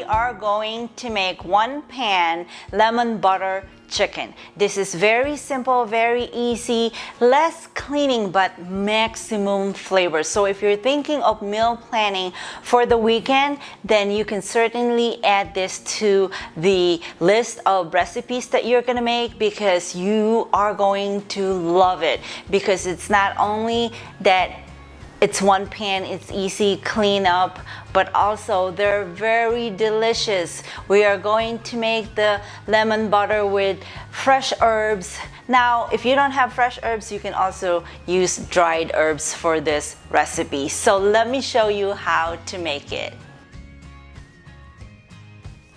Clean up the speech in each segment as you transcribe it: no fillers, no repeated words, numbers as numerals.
are going to make 1 pan lemon butter chicken. This is very simple, very easy, less cleaning but maximum flavor. So if you're thinking of meal planning for the weekend, then you can certainly add this to the list of recipes that you're gonna make, because you are going to love it. Because it's not only that it's 1 pan, it's easy clean up, but also they're very delicious. We are going to make the lemon butter with fresh herbs. Now, if you don't have fresh herbs, you can also use dried herbs for this recipe. So let me show you how to make it.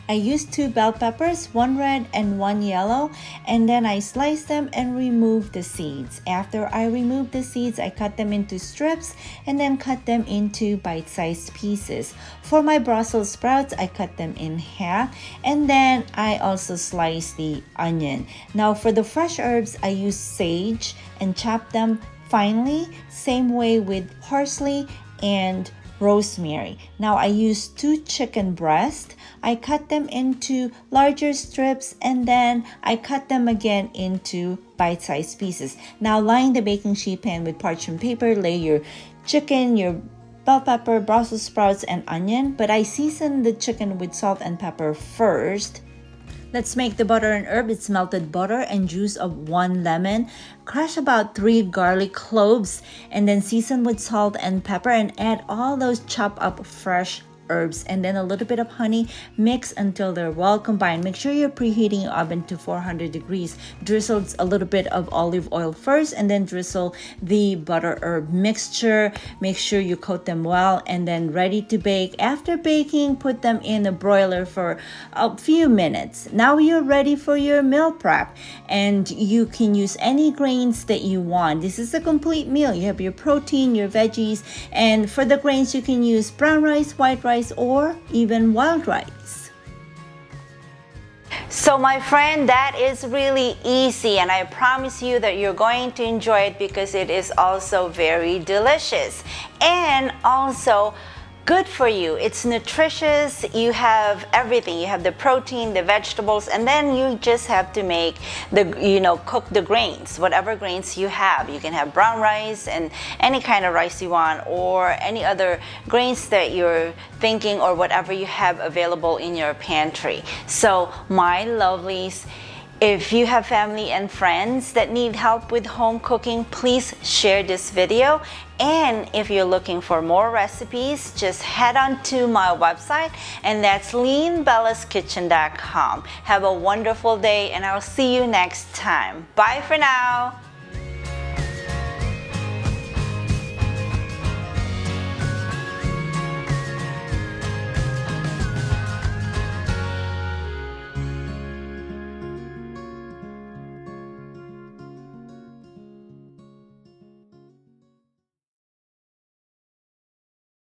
I used 2 bell peppers, 1 red and 1 yellow, and then I sliced them and removed the seeds. After I removed the seeds, I cut them into strips and then cut them into bite-sized pieces. For my Brussels sprouts, I cut them in half, and then I also sliced the onion. Now for the fresh herbs, I used sage and chopped them finely, same way with parsley and rosemary. Now I used 2 chicken breasts. I cut them into larger strips and then I cut them again into bite-sized pieces. Now line the baking sheet pan with parchment paper, lay your chicken, your bell pepper, Brussels sprouts, and onion, but I seasoned the chicken with salt and pepper first. Let's make the butter and herb. It's melted butter and juice of 1 lemon. Crush about 3 garlic cloves and then season with salt and pepper and add all those chopped up fresh herbs and then a little bit of honey. Mix until they're well combined. Make sure you're preheating your oven to 400 degrees. Drizzle a little bit of olive oil first and then drizzle the butter herb mixture. Make sure you coat them well and then ready to bake. After baking, put them in a broiler for a few minutes. Now you're ready for your meal prep, and you can use any grains that you want. This is a complete meal. You have your protein, your veggies, and for the grains you can use brown rice, white rice, or even wild rice. So my friend, that is really easy, and I promise you that you're going to enjoy it because it is also very delicious and also good for you. It's nutritious. You have everything. You have the protein, the vegetables, and then you just have to make the, cook the grains, whatever grains you have. You can have brown rice and any kind of rice you want, or any other grains that you're thinking, or whatever you have available in your pantry. So my lovelies, if you have family and friends that need help with home cooking, please share this video. And if you're looking for more recipes, just head on to my website, and that's leanbellaskitchen.com. Have a wonderful day, and I'll see you next time. Bye for now.